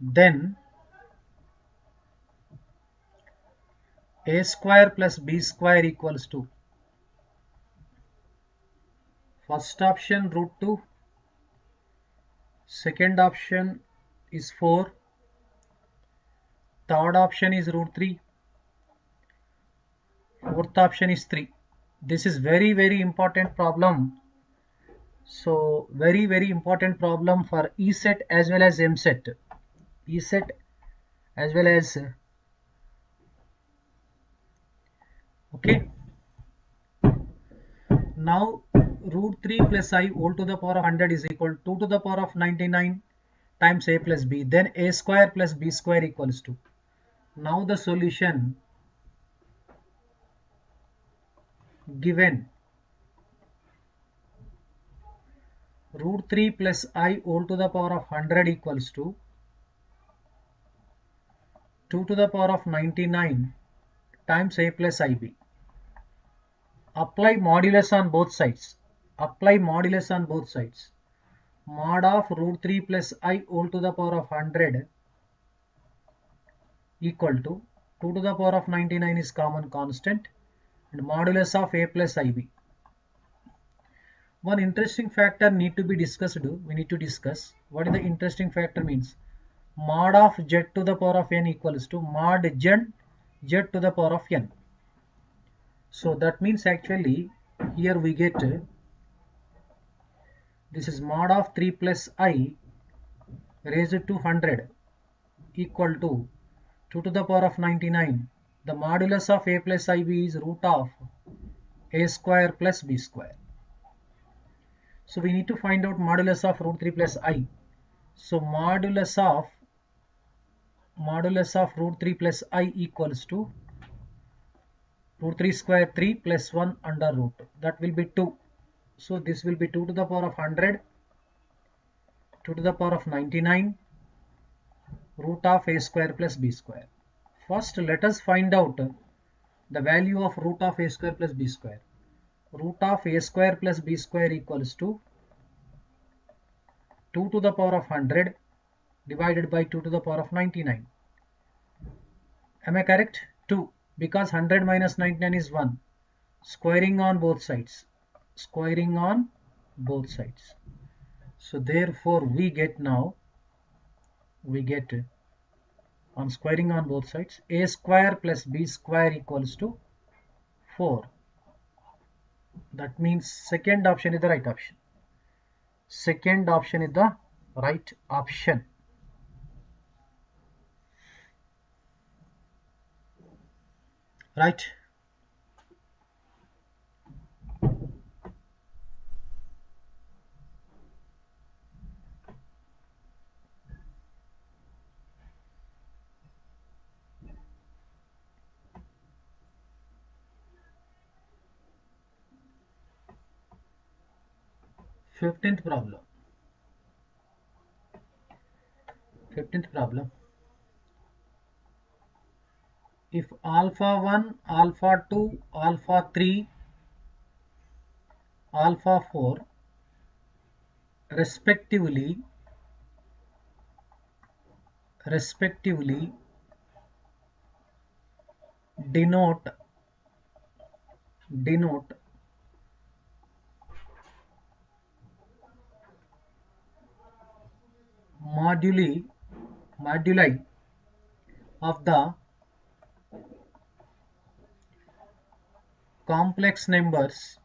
then a square plus b square equals to first option root 2, second option is 4, third option is root 3, fourth option is 3. This is very important problem. So very important problem for Eamcet as well as Eamcet. Eamcet as well as okay. Now root 3 plus I whole to the power of 100 is equal to 2 to the power of 99 times a plus b, then a square plus b square equals to. Now the solution given root 3 plus I whole to the power of 100 equals to 2 to the power of 99 times a plus ib. Apply modulus on both sides. apply modulus on both sides. Mod of root 3 plus I whole to the power of 100 equal to 2 to the power of 99 is common constant and modulus of a plus ib. One interesting factor need to be discussed. We need to discuss what is the interesting factor means. Mod of z to the power of n equals to mod z to the power of n. So that means actually here we get this is mod of 3 plus I raised to 100 equal to 2 to the power of 99. The modulus of a plus ib is root of a square plus b square. So we need to find out modulus of root 3 plus I. So modulus of root 3 plus I equals to root 3 square 3 plus 1 under root. That will be 2. So this will be 2 to the power of 100, 2 to the power of 99, root of a square plus b square. First let us find out the value of root of a square plus b square. Root of a square plus b square equals to 2 to the power of 100 divided by 2 to the power of 99. Am I correct? 2, because 100 minus 99 is 1. Squaring on both sides. Squaring on both sides. So therefore we get on squaring on both sides, a square plus b square equals to 4. That means second option is the right option. Second option is the right option. Right. Fifteenth problem. If alpha 1, alpha 2, alpha 3, alpha 4 respectively denote moduli of the complex numbers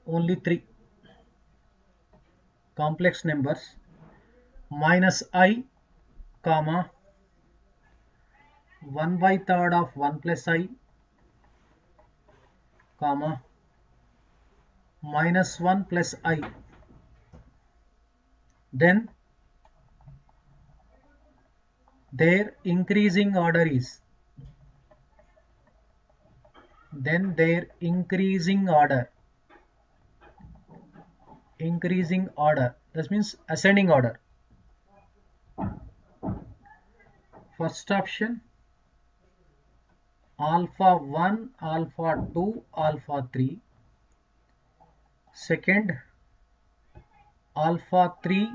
only 3 complex numbers minus I comma 1/3 of 1 plus I comma minus 1 plus I, then their increasing order is that means ascending order. First option alpha 1, alpha 2, alpha 3. Second alpha 3,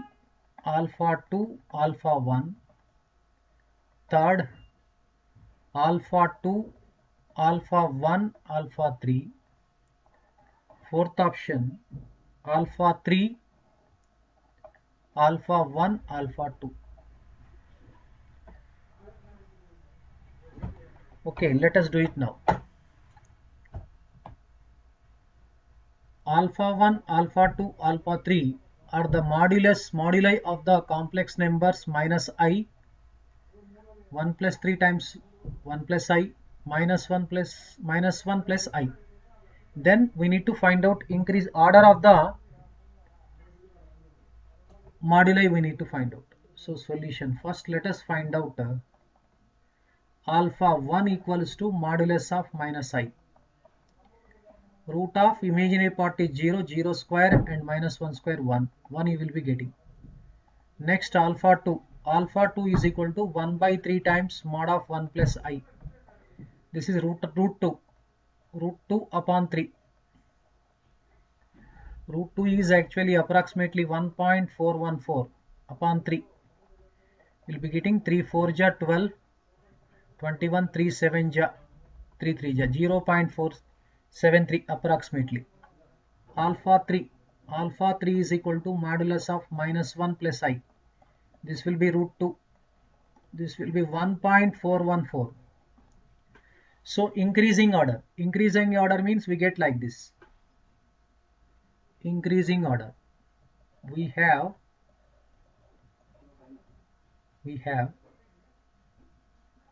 alpha 2, alpha 1. Third alpha 2, alpha 1, alpha 3. Fourth option alpha 3, alpha 1, alpha 2. Okay, let us do it now. Alpha 1, alpha 2, alpha 3 are the moduli of the complex numbers minus I, 1 plus 3 times 1 plus I, minus 1 plus I. Then we need to find out increase order of the moduli we need to find out. So solution, first let us find out alpha 1 equals to modulus of minus I. Root of imaginary part is 0, 0 square and minus 1 square 1. 1 you will be getting. Next alpha 2. Alpha 2 is equal to 1 by 3 times mod of 1 plus I. This is root 2. Root 2 upon 3. Root 2 is actually approximately 1.414 upon 3. We'll be getting 3 4 ja 12, 21 3 7 ja 3 3 ja 0.473 approximately. Alpha 3. Alpha 3 is equal to modulus of minus 1 plus I. This will be root 2. This will be 1.414. So increasing order. Increasing order means we get like this. Increasing order. We have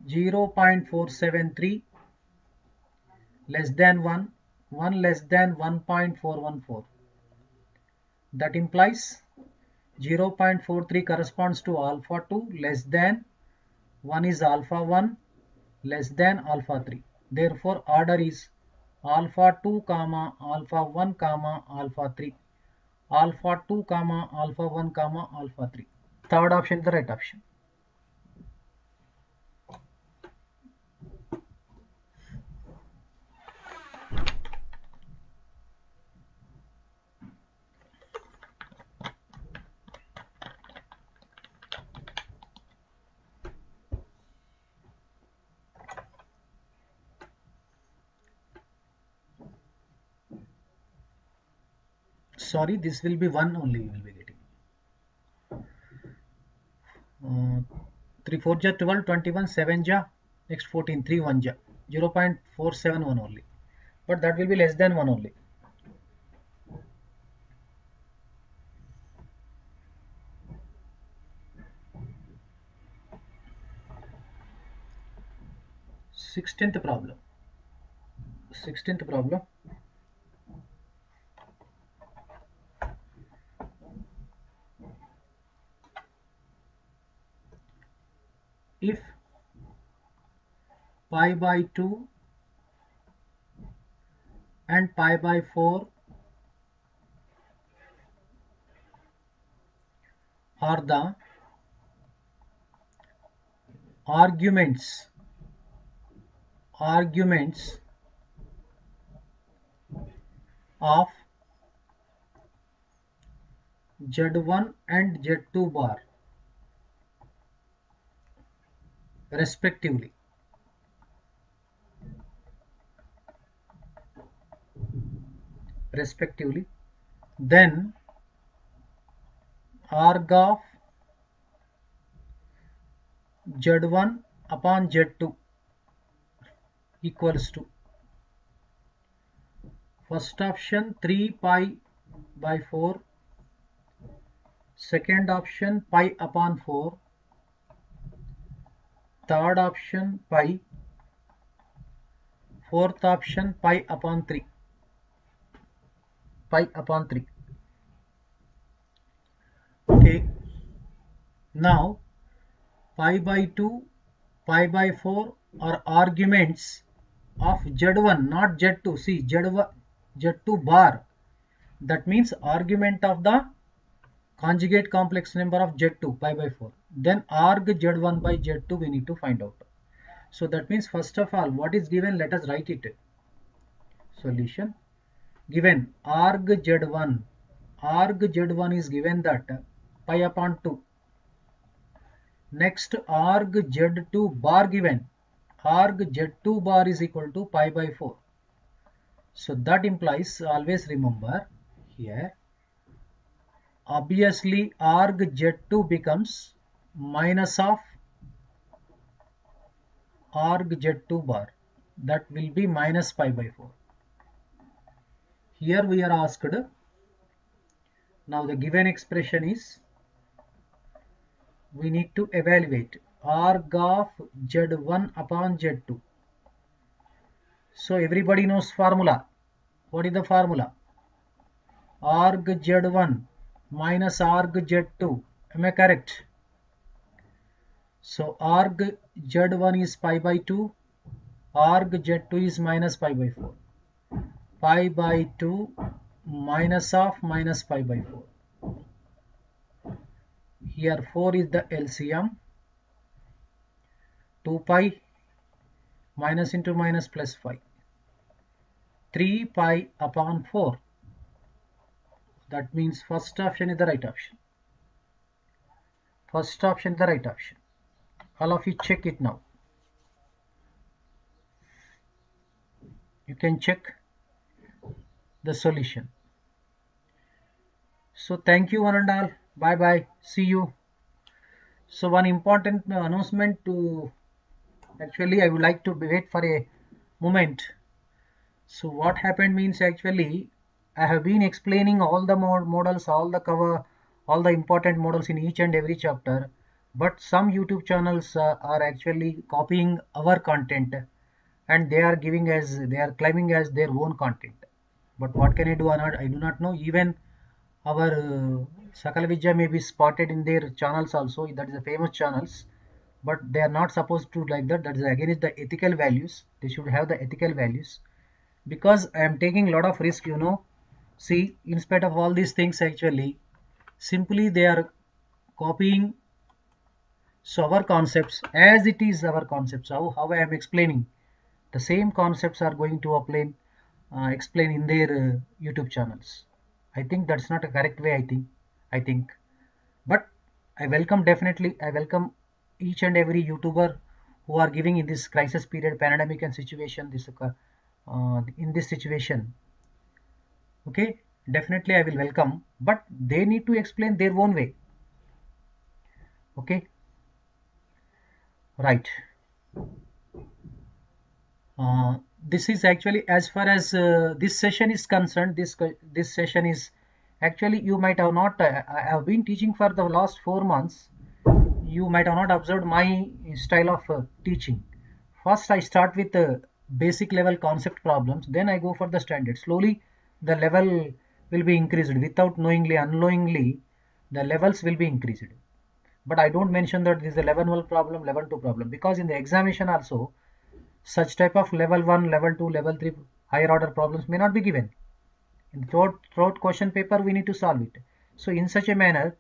0.473 less than 1, 1 less than 1.414. That implies 0.43 corresponds to alpha 2 less than 1 is alpha 1 less than alpha 3. Therefore, order is alpha 2 comma alpha 1 comma alpha 3. Alpha 2 comma alpha 1 comma alpha 3. Third option is the right option. Sorry, this will be 1 only you will be getting. 3 4 ja 12, 21, 7 ja, next 14, 3 1 ja, 0.471 only. But that will be less than 1 only. Sixteenth problem. If pi by 2 and pi by 4 are the arguments of Z1 and Z2 bar respectively, then arg of Z1 upon Z2 equals to first option 3 pi by 4, second option pi upon 4, third option pi, fourth option pi upon 3. Okay, now pi by 2, pi by 4 are arguments of Z1, not Z2. See, Z2 bar, that means argument of the conjugate complex number of Z2, pi by 4. Then arg Z1 by Z2 we need to find out. So that means first of all, what is given, let us write it. Solution. Given arg Z1 is given that pi upon 2. Next arg Z2 bar given. Arg Z2 bar is equal to pi by 4. So that implies, always remember here, obviously arg Z2 becomes minus of arg Z2 bar. That will be minus pi by 4. Here we are asked, now the given expression is, we need to evaluate arg of Z1 upon Z2. So everybody knows formula. What is the formula? Arg Z1 minus arg Z2. Am I correct? So arg Z1 is pi by 2. Arg Z2 is minus pi by 4. pi by 2 minus of minus pi by 4. Here 4 is the LCM. 2 pi minus into minus plus 5. 3 pi upon 4. That means first option is the right option. First option is the right option. All of you check it now. You can check the solution. So thank you one and all. Bye bye. See you. So one important announcement to, actually I would like to wait for a moment. So what happened means, actually I have been explaining all the models, all the important models in each and every chapter, but some YouTube channels are actually copying our content and they are claiming as their own content. But what can I do or not? I do not know. Even our SAKALAVIDYA may be spotted in their channels also. That is the famous channels, but they are not supposed to like that. That is against the ethical values. They should have the ethical values. Because I am taking a lot of risk, See, in spite of all these things, actually, simply they are copying. So our concepts, as it is our concepts, how I am explaining, the same concepts are going to explain in their YouTube channels. I think that's not a correct way. I think, but I welcome, definitely I welcome each and every YouTuber who are giving in this crisis period, pandemic and situation, in this situation. Okay, definitely I will welcome, but they need to explain their own way. Okay, right. This is actually, as far as this session is concerned, this session is actually, you might have not, I have been teaching for the last 4 months. You might have not observed my style of teaching. First I start with basic level concept problems, then I go for the standard. Slowly the level will be increased, without knowingly, unknowingly the levels will be increased. But I don't mention that this is a level 1 problem, level 2 problem, because in the examination also such type of level 1, level 2, level 3 higher order problems may not be given. In throughout question paper we need to solve it. So in such a manner,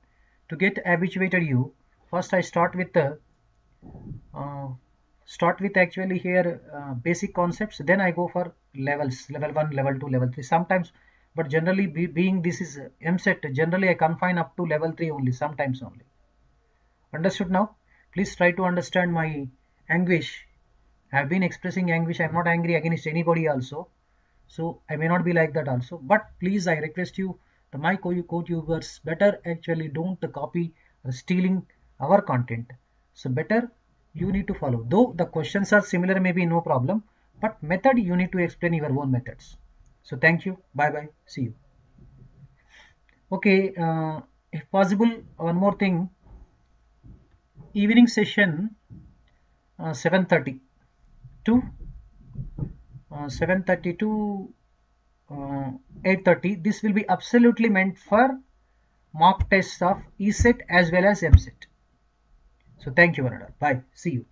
to get habituated you, first I start with actually here basic concepts, then I go for levels, level 1, level 2, level 3 sometimes, but generally being this is Eamcet, generally I confine up to level 3 only, sometimes only. Understood now? Please try to understand my anguish. I have been expressing anguish. I am not angry against anybody also. So I may not be like that also. But please, I request you, my co-tubers, better actually don't copy or stealing our content. So better you need to follow. Though the questions are similar, maybe no problem. But method, you need to explain your own methods. So thank you. Bye bye. See you. Okay. If possible, one more thing. Evening session 7:30 to 7:30 to 8:30. This will be absolutely meant for mock tests of Eamcet as well as Eamcet. So thank you, Varada. Bye. See you.